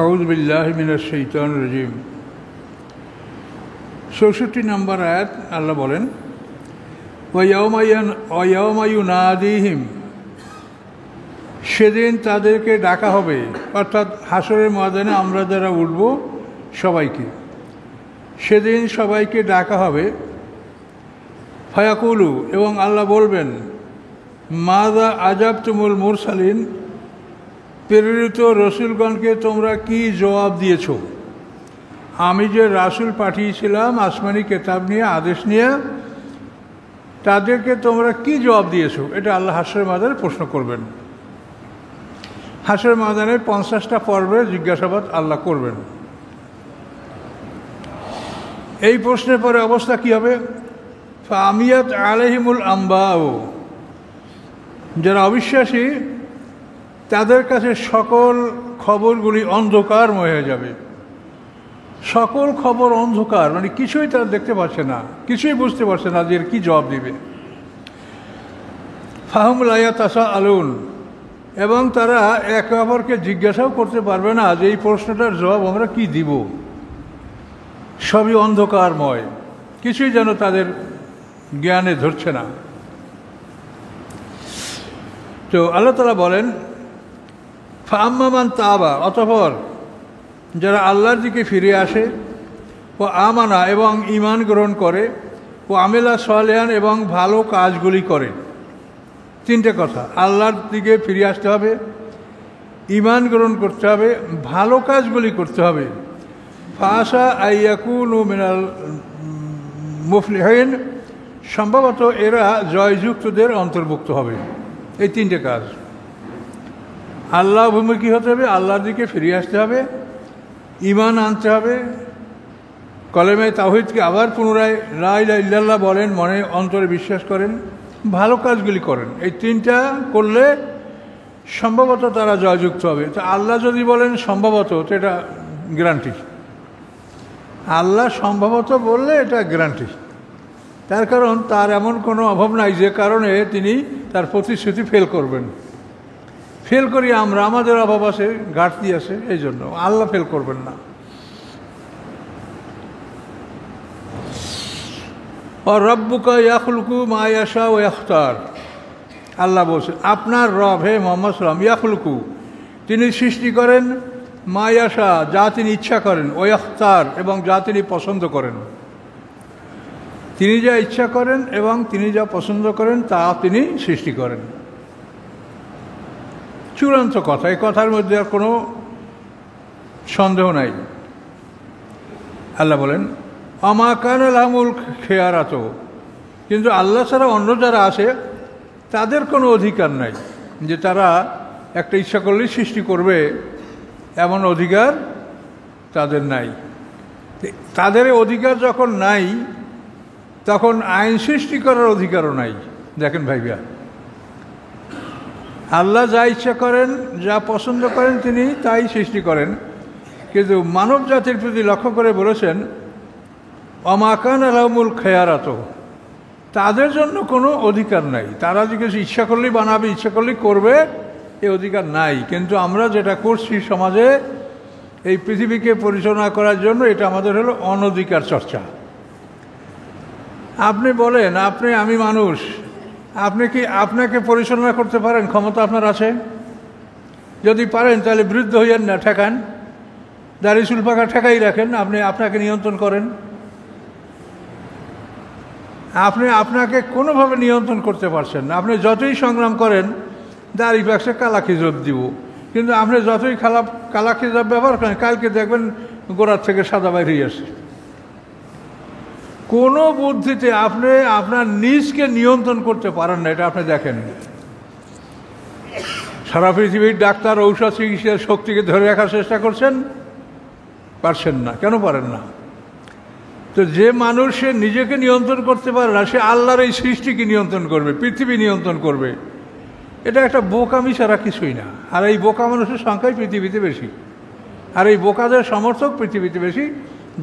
আউযু বিল্লাহি মিনাশ শাইতানির রাজিম। ৬৪ নম্বর আয়াত আল্লাহ বলেন, ওয়া ইয়াওমা ইউনাদিহিম, সেদিন তাদেরকে ডাকা হবে, অর্থাৎ হাসরের ময়দানে আমরা যারা উঠব সবাইকে, সেদিন সবাইকে ডাকা হবে। ফায়াকুলু, এবং আল্লাহ বলবেন, মাযা আজাবতুমুল মুরসালিন, প্রেরিত রসুলগণকে তোমরা কি জবাব দিয়েছ? আমি যে রাসূল পাঠিয়েছিলাম আসমানি কিতাব নিয়ে, আদেশ নিয়ে, তাদেরকে তোমরা কি জবাব দিয়েছো? এটা আল্লাহ হাসরের ময়দানে প্রশ্ন করবেন। হাসরের ময়দানে 50টা পর্বের জিজ্ঞাসাবাদ আল্লাহ করবেন। এই প্রশ্নের পরে অবস্থা কি হবে? ফামিয়াত আলাইহিমুল আম্বাউ, যারা অবিশ্বাসী তাদের কাছে সকল খবরগুলি অন্ধকারময় হয়ে যাবে। সকল খবর অন্ধকার, মানে কিছুই তারা দেখতে পাচ্ছে না, কিছুই বুঝতে পারছে না যে কি জবাব দিবে। ফাহুম লা ইয়াতাসাআলুন, এবং তারা একে অপরকে জিজ্ঞাসাও করতে পারবে না যে এই প্রশ্নটার জবাব আমরা কি দিব। সবই অন্ধকারময়, কিছুই যেন তাদের জ্ঞানে ধরছে না। তো আল্লাহ তাআলা বলেন, ফাআম্মা মান তাবা, অতঃপর যারা আল্লাহর দিকে ফিরে আসে, ও আমানা, এবং ঈমান গ্রহণ করে, ও আমিলা সালিহান, এবং ভালো কাজগুলি করে। তিনটে কথা, আল্লাহর দিকে ফিরে আসতে হবে, ঈমান গ্রহণ করতে হবে, ভালো কাজগুলি করতে হবে। ফাআসা আইয়াকুনু মিনাল মুফলিহিন, সম্ভবত এরা জয়যুক্তদের অন্তর্ভুক্ত হবে। এই তিনটে কাজ, আল্লাহ অভিমুখী হতে হবে, আল্লাহর দিকে ফিরে আসতে হবে, ঈমান আনতে হবে, কলেমে তাওহীদকে আবার পুনরায় লা ইলাহা ইল্লাল্লাহ বলেন, মনে অন্তরে বিশ্বাস করেন, ভালো কাজগুলি করেন। এই তিনটা করলে সম্ভবত তারা জয়যুক্ত হবে। তো আল্লাহ যদি বলেন সম্ভবত, তো এটা গ্যারান্টি। আল্লাহ সম্ভবত বললে এটা গ্যারান্টি, তার কারণ তার এমন কোনো অভাব নাই যে কারণে তিনি তার প্রতিশ্রুতি ফেল করবেন। ফেল করি আমরা, আমাদের অভাব আছে, ঘাটতি আছে, এই জন্য আল্লাহ ফেল করবেন না। আর রব্বুকা ইয়াখলুকু মা ইয়াশা ওয়া ইখতার, আল্লাহ বলছেন আপনার রব, হে মুহাম্মদ সাল্লাল্লাহু আলাইহি ওয়াসাল্লাম, ইয়াখলুকু, তিনি সৃষ্টি করেন, মা ইয়াশা, যা তিনি ইচ্ছা করেন, ওয়া ইখতার, এবং যা তিনি পছন্দ করেন। তিনি যা ইচ্ছা করেন এবং তিনি যা পছন্দ করেন তা তিনি সৃষ্টি করেন। চূড়ান্ত কথা, এই কথার মধ্যে আর কোনো সন্দেহ নাই। আল্লাহ বলেন, আমা কানা লাহুমুল খিয়ারাত, কিন্তু আল্লাহ ছাড়া অন্য যারা আছে তাদের কোনো অধিকার নাই যে তারা একটা ইচ্ছা করলেই সৃষ্টি করবে, এমন অধিকার তাদের নাই। তাদের অধিকার যখন নাই, তখন আইন সৃষ্টি করার অধিকারও নাই। দেখেন ভাইয়া, আল্লাহ যা ইচ্ছা করেন, যা পছন্দ করেন তিনি তাই সৃষ্টি করেন, কিন্তু মানব জাতির প্রতি লক্ষ্য করে বলেছেন, আমা কানা লাহুমুল খিয়ারাত, তাদের জন্য কোনো অধিকার নাই। তারা যে কিছু ইচ্ছা করলেই বানাবে, ইচ্ছা করলেই করবে, এই অধিকার নাই। কিন্তু আমরা যেটা করছি সমাজে, এই পৃথিবীকে পরিচালনা করার জন্য, এটা আমাদের হলো অনধিকার চর্চা। আপনি বলেন, আমি মানুষ, আপনি কি আপনাকে পরিচালনা করতে পারেন? ক্ষমতা আপনার আছে? যদি পারেন তাহলে বৃদ্ধ হইয়েন না, ঠেকান, দাড়ি চুল পাকা ঠেকাই রাখেন, আপনি আপনাকে নিয়ন্ত্রণ করেন। আপনি আপনাকে কোনোভাবে নিয়ন্ত্রণ করতে পারছেন না। আপনি যতই সংগ্রাম করেন, দাড়ি পাকছে কালা খিজব দিব, কিন্তু আপনি যতই কালা খিজব ব্যবহার করেন, কালকে দেখবেন গোড়ার থেকে সাদা বাইরে আসে। কোনো বুদ্ধিতে আপনি আপনার নিজকে নিয়ন্ত্রণ করতে পারেন না, এটা আপনি দেখেন। সারা পৃথিবীর ডাক্তার, ঔষধ, চিকিৎসার শক্তিকে ধরে রাখার চেষ্টা করছেন, পারছেন না। কেন পারেন না? তো যে মানুষ সে নিজেকে নিয়ন্ত্রণ করতে পারে না, সে আল্লাহর এই সৃষ্টিকে নিয়ন্ত্রণ করবে, পৃথিবী নিয়ন্ত্রণ করবে। এটা একটা বোকামি ছাড়া কিছুই না। আর এই বোকা মানুষের সংখ্যাই পৃথিবীতে বেশি, আর এই বোকাদের সমর্থক পৃথিবীতে বেশি।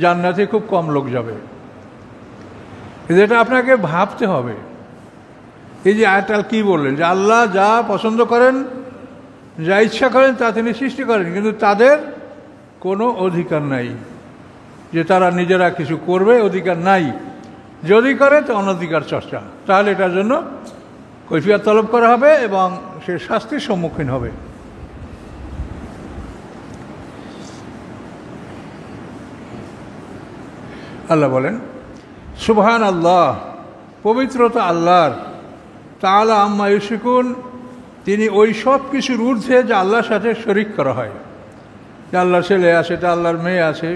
জান্নাতে খুব কম লোক যাবে। যেটা আপনাকে ভাবতে হবে। এই যে আয়াতটা কি বললেন, যে আল্লাহ যা পছন্দ করেন, যা ইচ্ছা করেন তা তিনি সৃষ্টি করেন, কিন্তু তাদের কোনো অধিকার নাই, যে তারা নিজেরা কিছু করবে অধিকার নাই। যদি করে তো অনধিকার চর্চা, তাহলে এটার জন্য কৈফিয়ত তলব করা হবে এবং সে শাস্তির সম্মুখীন হবে। আল্লাহ বলেন, সুবহান আল্লাহ, পবিত্রতা আল্লাহর, তাআলা আম্মা ইউশরিকুন, তিনি ওই সব কিছুর ঊর্ধ্বে যা আল্লাহর সাথে শরীক করা হয়। যে আল্লাহর ছেলে আছে, তা আল্লাহর মেয়ে আছে,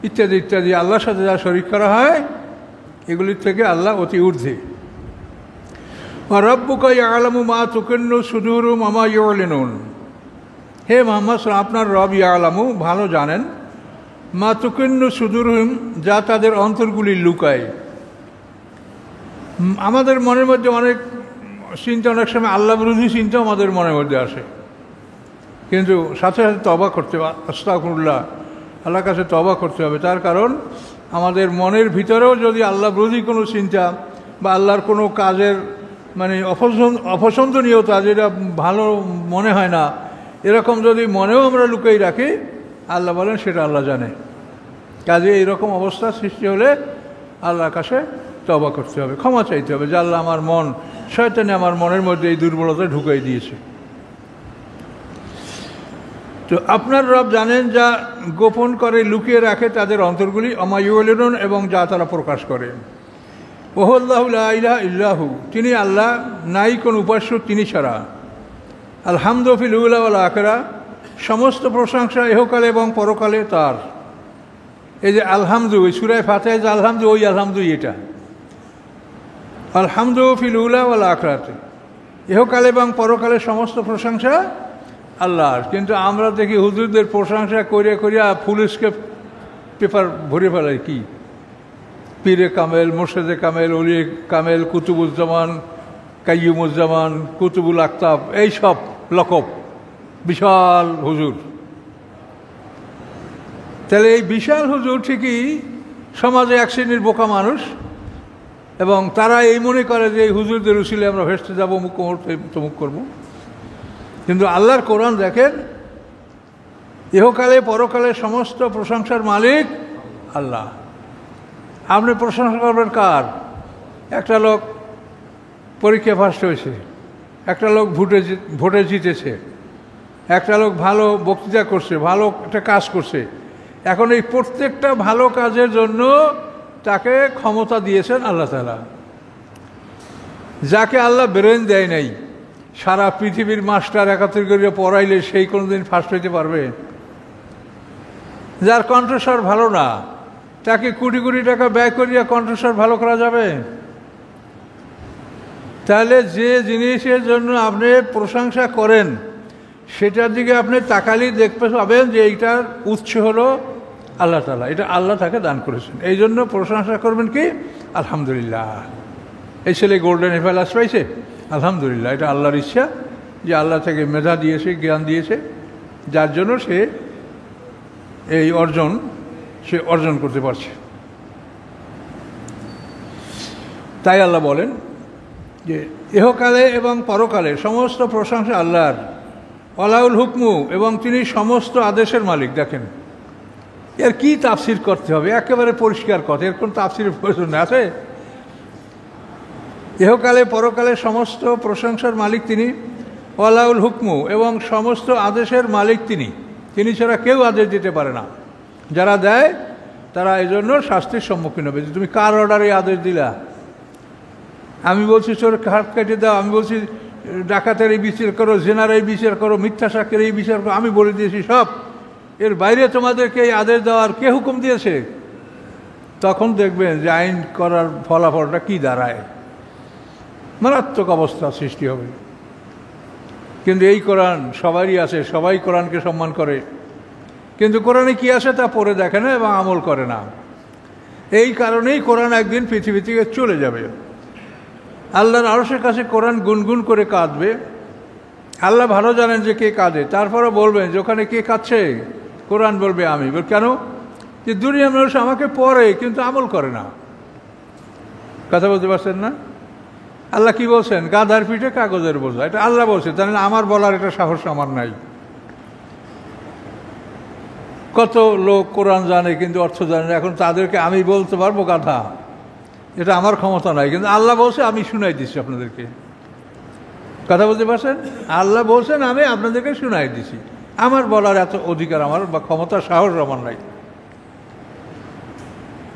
ইত্যাদি ইত্যাদি, আল্লাহর সাথে যা শরীক করা হয় এগুলির থেকে আল্লাহ অতি ঊর্ধ্বে। রাব্বুকা ইয়ালামু মা তুকিন্নু সুদুরুহুম ওয়া মা ইউলিনুন, হে মুহাম্মদ, আপনার রব ইয়ালামু, ভালো জানেন, মা তুকিন্নু সুদুরুহুম, যা তাদের অন্তরগুলি লুকায়। আমাদের মনের মধ্যে অনেক চিন্তা, অনেক সময় আল্লাহ বিরোধী চিন্তা আমাদের মনের মধ্যে আসে, কিন্তু সাথে সাথে তওবা করতে হবে, আস্তাগফিরুল্লাহ, আল্লাহর কাছে তওবা করতে হবে। তার কারণ আমাদের মনের ভিতরেও যদি আল্লাহ বিরোধী কোনো চিন্তা বা আল্লাহর কোনো কাজের মানে অপছন্দনীয়তা, যেটা ভালো মনে হয় না, এরকম যদি মনেও আমরা লুকিয়ে রাখি, আল্লাহ বলেন সেটা আল্লাহ জানে। কাজে এইরকম অবস্থা সৃষ্টি হলে আল্লাহর কাছে তওবা করতে হবে, ক্ষমা চাইতে হবে, যে আল্লাহ আমার মন, শয়তানে আমার মনের মধ্যে এই দুর্বলতা ঢুকাই দিয়েছে। তো আপনার রব জানেন যা গোপন করে, লুকিয়ে রাখে তাদের অন্তরগুলি, ওমা ইউলিনুন, এবং যা তারা প্রকাশ করে। ওহুল্লাহু লা ইলাহা ইল্লাহু, তিনি আল্লাহ, নাই কোন উপাস্য তিনি ছাড়া। আলহামদু ফিল উলা ওয়াল আখিরা, সমস্ত প্রশংসা ইহকালে এবং পরকালে তার। এই যে আলহামদু, ওই সূরা ফাতিহায় যে আলহামদু, ওই আলহামদু এটা, আলহামদু ফিল উলা ওয়াল আখিরাতে, ইহকালে এবং পরকালে সমস্ত প্রশংসা আল্লাহর। কিন্তু আমরা দেখি হুজুরদের প্রশংসা করিয়া করিয়া পুলিশকে পেপার ভরে ফেলায়, কি পীরে কামেল, মোর্শেদে কামেল, অলি কামেল, কুতুবুজ্জামান, কাইয়ুমুজ্জামান, কুতুবুল আক্তাব, এইসব লকব, বিশাল হুজুর। তাহলে এই বিশাল হুজুর ঠিকই সমাজে এক শ্রেণীর বোকা মানুষ, এবং তারা এই মনে করে যে এই হুজুরদের উসিলে আমরা ভেস্তে যাবো, মুখ তমুক করবো। কিন্তু আল্লাহর কোরআন দেখেন, ইহকালে পরকালে সমস্ত প্রশংসার মালিক আল্লাহ। আপনি প্রশংসা করবেন কার? একটা লোক পরীক্ষা ফার্স্ট হয়েছে, একটা লোক ভোটে জিতেছে, একটা লোক ভালো বক্তৃতা করছে, ভালো একটা কাজ করছে। এখন এই প্রত্যেকটা ভালো কাজের জন্য তাকে ক্ষমতা দিয়েছেন আল্লাহ তাআলা। যাকে আল্লাহ ব্রেন দেয় নাই, সারা পৃথিবীর মাস্টার একাত্তর করে পড়াইলে সেই কোনোদিন ফার্স্ট হইতে পারবে? যার কণ্ঠস্বর ভালো না, তাকে কোটি কোটি টাকা ব্যয় করিয়া কণ্ঠস্বর ভালো করা যাবে? তাহলে যে জিনিসের জন্য আপনি প্রশংসা করেন সেটার দিকে আপনি তাকালেই দেখতে পাবেন যে এইটার উৎস হলো আল্লাহ তাআলা, এটা আল্লাহ তাকে দান করেছেন। এই জন্য প্রশংসা করবেন কি? আলহামদুলিল্লাহ। এই ছেলে গোল্ডেন এফএলএস পাইছে, আলহামদুলিল্লাহ, এটা আল্লাহর ইচ্ছা, যে আল্লাহ থেকে মেধা দিয়েছে, জ্ঞান দিয়েছে, যার জন্য সে এই অর্জন করতে পারছে। তাই আল্লাহ বলেন যে ইহকালে এবং পরকালে সমস্ত প্রশংসা আল্লাহর, ওয়ালাউল হুকমু, এবং তিনি সমস্ত আদেশের মালিক। দেখেন এর কি তাফসির করতে হবে, একেবারে পরিষ্কার কথা, এর কোন তাফসিরের প্রয়োজন আছে? ইহকালে পরকালে সমস্ত প্রশংসার মালিক তিনি, ওয়ালাউল হুকমু, এবং সমস্ত আদেশের মালিক তিনি। তিনি ছাড়া কেউ আদেশ দিতে পারে না। যারা দেয় তারা এই জন্য শাস্তির সম্মুখীন হবে। যে তুমি কার অর্ডারে আদেশ দিলা? আমি বলছি চোর হাত কেটে দাও, আমি বলছি ডাকাতের এই বিচার করো, জেনার এই বিচার করো, মিথ্যা সাক্ষের এই বিচার করো, আমি বলে দিয়েছি সব। এর বাইরে তোমাদেরকে এই আদেশ দেওয়ার কে হুকুম দিয়েছে? তখন দেখবেন যে আইন করার ফলাফলটা কি দাঁড়ায়, মারাত্মক অবস্থা সৃষ্টি হবে। কিন্তু এই কোরআন সবারই আছে, সবাই কোরআনকে সম্মান করে, কিন্তু কোরআনে কি আছে তা পড়ে দেখে না এবং আমল করে না। এই কারণেই কোরআন একদিন পৃথিবী থেকে চলে যাবে। আল্লাহর আরশের কাছে কোরআন গুনগুন করে কাঁদবে। আল্লাহ ভালো জানেন যে কে কাঁদে, তারপরে বলবেন যে ওখানে কে কাঁদছে? কোরআন বলবে আমি। কেন? যে দুনিয়ার মানুষ আমাকে পড়ে কিন্তু আমল করে না। কথা বলতে পারছেন না? আল্লাহ কি বলছেন? গাধার পিঠে কাগজের বোঝা, এটা আল্লাহ বলছে। তাহলে আমার বলার এটা সাহস আমার নাই। কত লোক কোরআন জানে কিন্তু অর্থ জানে না, এখন তাদেরকে আমি বলতে পারবো গাধা? এটা আমার ক্ষমতা নাই, কিন্তু আল্লাহ বলছে আমি শুনাই দিচ্ছি আপনাদেরকে। কথা বলতে পারছেন? আল্লাহ বলছেন আমি আপনাদেরকে শুনাই দিছি, আমার বলার এত অধিকার আমার বা ক্ষমতা সাহস আমার নাই।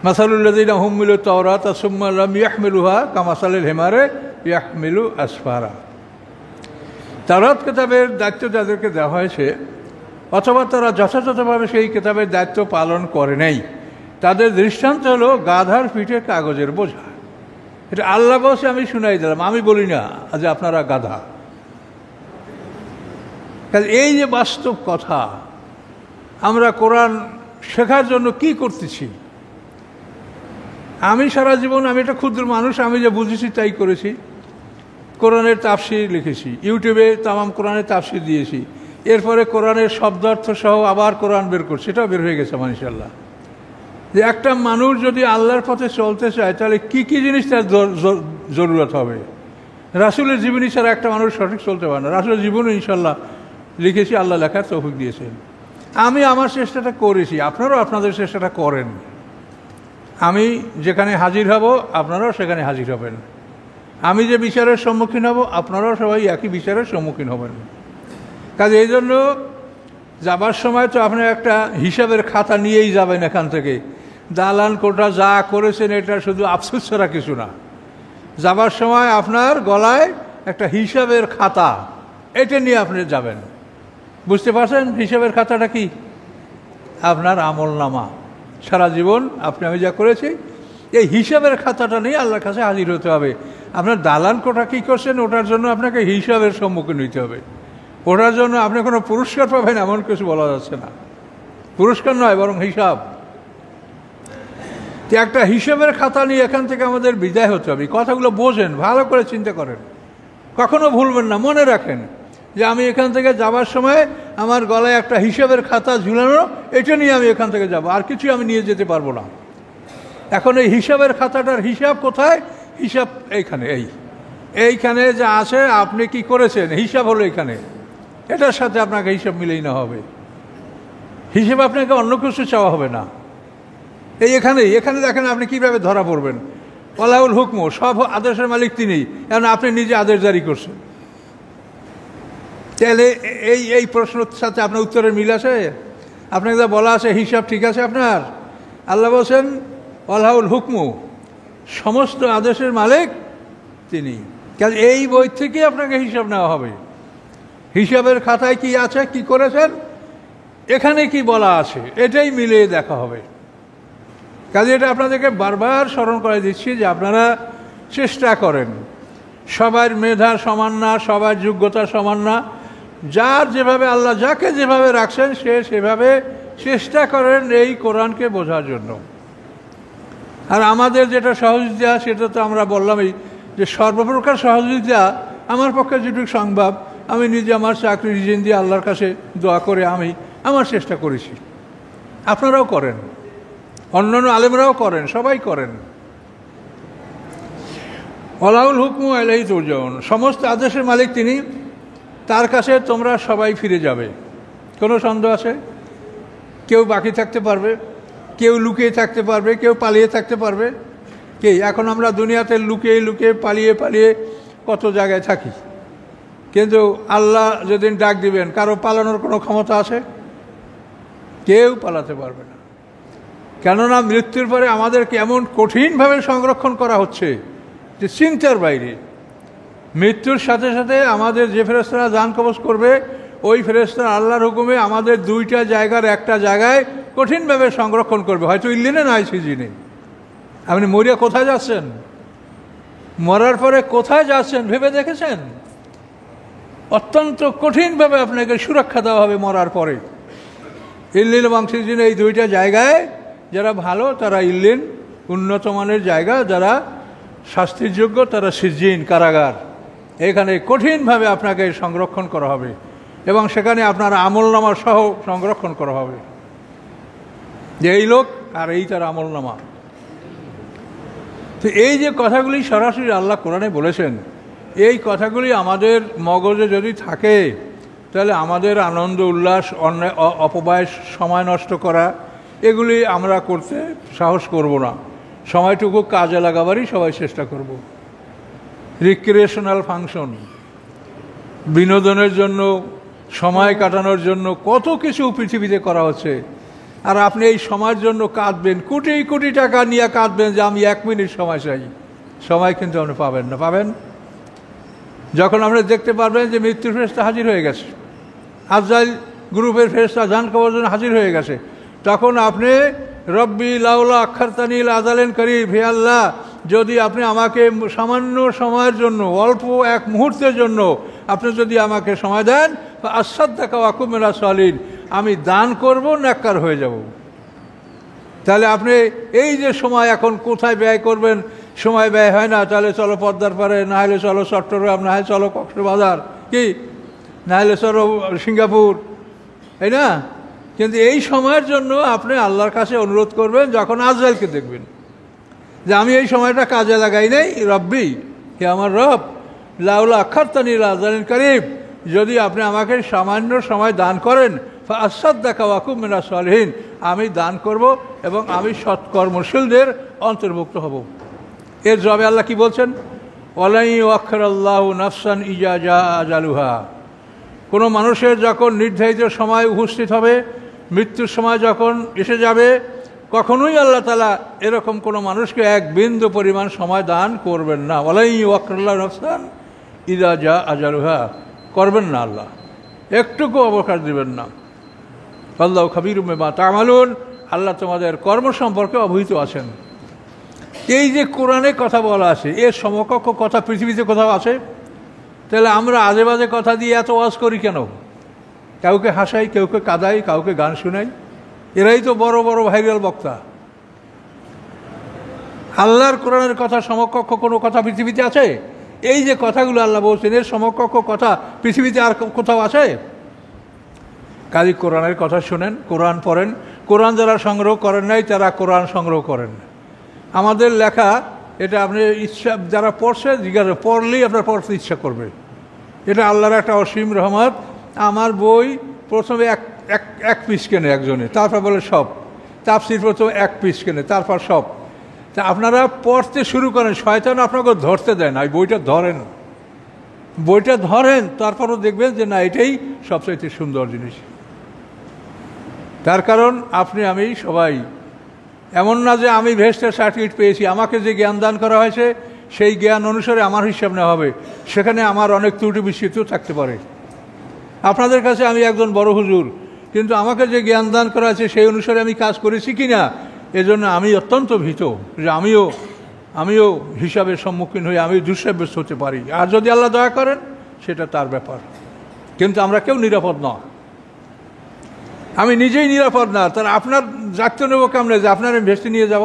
মাসালুল্লাযীনা হুম্মিলু তাওরাতা সুম্মা লাম ইয়াহমিলুহা কামাসালিল হিমারি ইয়াহমিলু আসফারা। তাওরাত কিতাবের দায়িত্ব যাদেরকে দেওয়া হয়েছে অথবা তারা যথাযথভাবে সেই কিতাবের দায়িত্ব পালন করে নাই, তাদের দৃষ্টান্ত হলো গাধার পিঠে কাগজের বোঝা। এটা আল্লাহ বলছে আমি শুনাই দিলাম, আমি বলি না যে আপনারা গাধা। কাজে এই যে বাস্তব কথা, আমরা কোরআন শেখার জন্য কি করতেছি? আমি সারা জীবন, আমি একটা ক্ষুদ্র মানুষ, আমি যে বুঝেছি তাই করেছি। কোরআনের তাফসীর লিখেছি, ইউটিউবে তামাম কোরআনের তাফসীর দিয়েছি, এরপরে কোরআনের শব্দার্থ সহ আবার কোরআন বের করছি, সেটাও বের হয়ে গেছে ইনশাআল্লাহ। যে একটা মানুষ যদি আল্লাহর পথে চলতে চায় তাহলে কি কি জিনিস তার জরুরত হবে? রাসূলের জীবনী ছাড়া একটা মানুষ সঠিক চলতে পারে না। রাসূলের জীবনী ইনশাআল্লাহ লিখেছি, আল্লাহ লেখার তৌফিক দিয়েছেন। আমি আমার চেষ্টাটা করেছি, আপনারাও আপনাদের চেষ্টাটা করেন। আমি যেখানে হাজির হব আপনারাও সেখানে হাজির হবেন। আমি যে বিচারের সম্মুখীন হব আপনারাও সবাই একই বিচারের সম্মুখীন হবেন। কাজে এই জন্য যাবার সময় তো আপনি একটা হিসাবের খাতা নিয়েই যাবেন এখান থেকে। দালান কোটা যা করেছেন এটা শুধু আফসোস ছাড়া কিছু না। যাবার সময় আপনার গলায় একটা হিসাবের খাতা, এটা নিয়ে আপনি যাবেন। বুঝতে পারছেন হিসাবের খাতাটা কি? আপনার আমলনামা। সারা জীবন আপনি আমি যা করেছি এই হিসাবের খাতাটা নিয়ে আল্লাহর কাছে হাজির হতে হবে। আপনার দালান কোটা কী করছেন ওটার জন্য আপনাকে হিসাবের সম্মুখীন হইতে হবে। ওটার জন্য আপনি কোনো পুরস্কার পাবেন এমন কিছু বলা যাচ্ছে না। পুরস্কার নয়, বরং হিসাব। তো একটা হিসাবের খাতা নিয়ে এখান থেকে আমাদের বিদায় হতে হবে। কথাগুলো বোঝেন, ভালো করে চিন্তা করেন, কখনো ভুলবেন না। মনে রাখেন যে আমি এখান থেকে যাবার সময় আমার গলায় একটা হিসাবের খাতা ঝুলানো, এটা নিয়ে আমি এখান থেকে যাব, আর কিছু আমি নিয়ে যেতে পারবো না। এখন এই হিসাবের খাতাটার হিসাব কোথায়? হিসাব এইখানে, এইখানে যা আছে আপনি কি করেছেন হিসাব হলো এইখানে। এটার সাথে আপনাকে হিসাব মিলেই না হবে। হিসাব আপনাকে অন্য কিছু চাওয়া হবে না। এখানে দেখেন আপনি কিভাবে ধরা পড়বেন। ওয়ালাউল হুকমু, সব আদেশের মালিক তিনি, কারণ আপনি নিজে আদেশ জারি করছেন। তাহলে এই প্রশ্নের সাথে আপনার উত্তরের মিল আছে? আপনাকে যা বলা আছে হিসাব ঠিক আছে আপনার? আল্লাহ বলছেন ওয়ালাউল হুকমু, সমস্ত আদেশের মালিক তিনি। কারণ এই বই থেকে আপনাকে হিসাব নেওয়া হবে। হিসাবের খাতায় কি আছে, কি করেছেন, এখানে কি বলা আছে, এটাই মিলিয়ে দেখা হবে। কাজে এটা আপনাদেরকে বারবার স্মরণ করে দিচ্ছি যে আপনারা চেষ্টা করেন। সবার মেধা সমান না, সবার যোগ্যতা সমান না। যার যেভাবে আল্লাহ যাকে যেভাবে রাখছেন সে সেভাবে চেষ্টা করেন এই কোরআনকে বোঝার জন্য। আর আমাদের যেটা সহযোগিতা সেটা তো আমরা বললামই যে সর্বপ্রকার সহযোগিতা আমার পক্ষে যেটুকু সম্ভব আমি নিজে আমার চাকরি রিজিন দিয়ে আল্লাহর কাছে দোয়া করে আমি আমার চেষ্টা করেছি। আপনারাও করেন, অন্যান্য আলেমরাও করেন, সবাই করেন। ওয়ালাউল হুকমু ইলাইহি তুরজাউন, সমস্ত আদেশের মালিক তিনি, তার কাছে তোমরা সবাই ফিরে যাবে। কোনো সন্দেহ আছে? কেউ বাকি থাকতে পারবে, কেউ লুকিয়ে থাকতে পারবে, কেউ পালিয়ে থাকতে পারবে? কে? এখন আমরা দুনিয়াতে লুকিয়ে লুকিয়ে পালিয়ে পালিয়ে কত জায়গায় থাকি, কিন্তু আল্লাহ যেদিন ডাক দিবেন কারো পালানোর কোনো ক্ষমতা আছে? কেউ পালাতে পারবে না। কেননা মৃত্যুর পরে আমাদেরকে এমন কঠিনভাবে সংরক্ষণ করা হচ্ছে যে চিন্তার বাইরে। মৃত্যুর সাথে সাথে আমাদের যে ফেরেশতারা জান কবজ করবে ওই ফেরেশতারা আল্লাহর হুকুমে আমাদের দুইটা জায়গার একটা জায়গায় কঠিনভাবে সংরক্ষণ করবে, হয়তো ইল্লিনে না আইসিজিনে। আপনি মরিয়া কোথায় যাচ্ছেন? মরার পরে কোথায় যাচ্ছেন ভেবে দেখেছেন? অত্যন্ত কঠিনভাবে আপনাকে সুরক্ষা দেওয়া হবে মরার পরে। ইল্লিন এবং সিজিন এই দুইটা জায়গায় যারা ভালো তারা ইল্লিন, উন্নত মানের জায়গা, যারা শাস্তির যোগ্য তারা সিজিন, কারাগার। এখানে কঠিনভাবে আপনাকে সংরক্ষণ করা হবে এবং সেখানে আপনার আমলনামা সহ সংরক্ষণ করা হবে যে এই লোক আর এই তার আমলনামা। তো এই যে কথাগুলি সরাসরি আল্লাহ কোরআনে বলেছেন, এই কথাগুলি আমাদের মগজে যদি থাকে তাহলে আমাদের আনন্দ উল্লাস, অন্যায় অপব্যয়, সময় নষ্ট করা, এগুলি আমরা করতে সাহস করব না। সময়টুকু কাজে লাগাবারই সবাই চেষ্টা করব। রিক্রিয়েশনাল ফাংশন, বিনোদনের জন্য, সময় কাটানোর জন্য কত কিছু পৃথিবীতে করা হচ্ছে। আর আপনি এই সময়ের জন্য কাঁদবেন, কোটি কোটি টাকা নিয়ে কাঁদবেন যে আমি 1 মিনিট সময় চাই। সময় কিন্তু আপনি পাবেন না। পাবেন যখন আপনি দেখতে পারবেন যে মৃত্যুর ফেরেশতা হাজির হয়ে গেছে, আজরাইল গ্রুপের ফেরেশতা জান করার জন্য হাজির হয়ে গেছে, তখন আপনি রব্বি লাউলা আখারতানিল আজালেন করিব, হে আল্লাহ, যদি আপনি আমাকে সামান্য সময়ের জন্য, অল্প 1 মুহূর্তের জন্য আপনি যদি আমাকে সময় দেন, আসাদ্দাকা ওয়া আকুম মিনাস সালিহিন, আমি দান করব, নেককার হয়ে যাব। তাহলে আপনি এই যে সময় এখন কোথায় ব্যয় করবেন, সময় ব্যয় হয় না। তাহলে চলো পদ্মার পারে, না হলে চলো চট্টগ্রাম, না হলে চলো কক্সবাজার, কি না হলে চলো সিঙ্গাপুর, তাই না? কিন্তু এই সময়ের জন্য আপনি আল্লাহর কাছে অনুরোধ করবেন যখন আজরাইলকে দেখবেন যে আমি এই সময়টা কাজে লাগাই নাই, রব্বি, হে আমার রব, লাউলা আখারতানিল আজালিন করিব, যদি আপনি আমাকে সামান্য সময় দান করেন, ফাআসাদ্দাকা ওয়া আকুম মিনাস সালিহিন, আমি দান করব এবং আমি সৎকর্মশীলদের অন্তর্ভুক্ত হব। এর জবাবে আল্লাহ কি বলছেন? ওয়ালাই ইউআখিরুল্লাহু নাফসান ইজা জাআ আজালুহা, কোনো মানুষের যখন নির্ধারিত সময় উপস্থিত হবে, মৃত্যুর সময় যখন এসে যাবে, কখনোই আল্লাহ তাআলা এরকম কোনো মানুষকে 1 বিন্দু পরিমাণ সময় দান করবেন না। ওয়ালাই ইউআখিরুল্লাহু নাফসান ইজা জাআ আজালুহা, করবেন না আল্লাহ, একটুকু অবকাশ দিবেন না। আল্লাহু খাবীরুম বিমা তা'মালুন, আল্লাহ তোমাদের কর্ম সম্পর্কে অবহিত আছেন। এই যে কোরআনে কথা বলা আছে, এর সমকক্ষ কথা পৃথিবীতে কোথাও আছে? তাহলে আমরা আজে বাজে কথা দিয়ে এত ওয়াজ করি কেন? কাউকে হাসাই, কাউকে কাঁদাই, কাউকে গান শোনাই, এরাই তো বড় বড় ভাইরাল বক্তা। আল্লাহর কোরআনের কথা সমকক্ষ কোনো কথা পৃথিবীতে আছে? এই যে কথাগুলো আল্লাহ বলছেন, এর সমকক্ষ কথা পৃথিবীতে আর কোথাও আছে? কাজী কোরআনের কথা শোনেন, কোরআন পড়েন। কোরআন যারা সংগ্রহ করেন নাই তারা কোরআন সংগ্রহ করেন। আমাদের লেখা এটা আপনি ইচ্ছা, যারা পড়ছে জিজ্ঞাসা, পড়লেই আপনার পড়তে ইচ্ছা করবে। এটা আল্লাহর একটা অসীম রহমত। আমার বই প্রথমে এক পিস কেনে একজনে, তারপর বলে সব। তাফসীর প্রথমে 1 পিস কেনে, তারপর সব। তা আপনারা পড়তে শুরু করেন, শয়তান আপনাকে ধরতে দেয় না, এই বইটা ধরেন, তারপরও দেখবেন যে না, এটাই সবচাইতে সুন্দর জিনিস। তার কারণ আপনি আমি সবাই এমন না যে আমি ভেস্টের সার্টিফিকেট পেয়েছি, আমাকে যে জ্ঞান দান করা হয়েছে সেই জ্ঞান অনুসারে আমার হিসাব নেওয়া হবে। সেখানে আমার অনেক ত্রুটি বিস্মৃতিও থাকতে পারে। আপনাদের কাছে আমি একজন বড় হুজুর, কিন্তু আমাকে যে জ্ঞান দান করা আছে সেই অনুসারে আমি কাজ করেছি কি না, এজন্য আমি অত্যন্ত ভীত যে আমিও হিসাবের সম্মুখীন হয়ে আমি দুঃসাব্যস্ত হতে পারি। আর যদি আল্লাহ দয়া করেন সেটা তার ব্যাপার, কিন্তু আমরা কেউ নিরাপদ না। আমি নিজেই নিরাপদ না, তার আপনার জাগতে নেবো কেমনে যে আপনার আমি ভেস্তে নিয়ে যাব?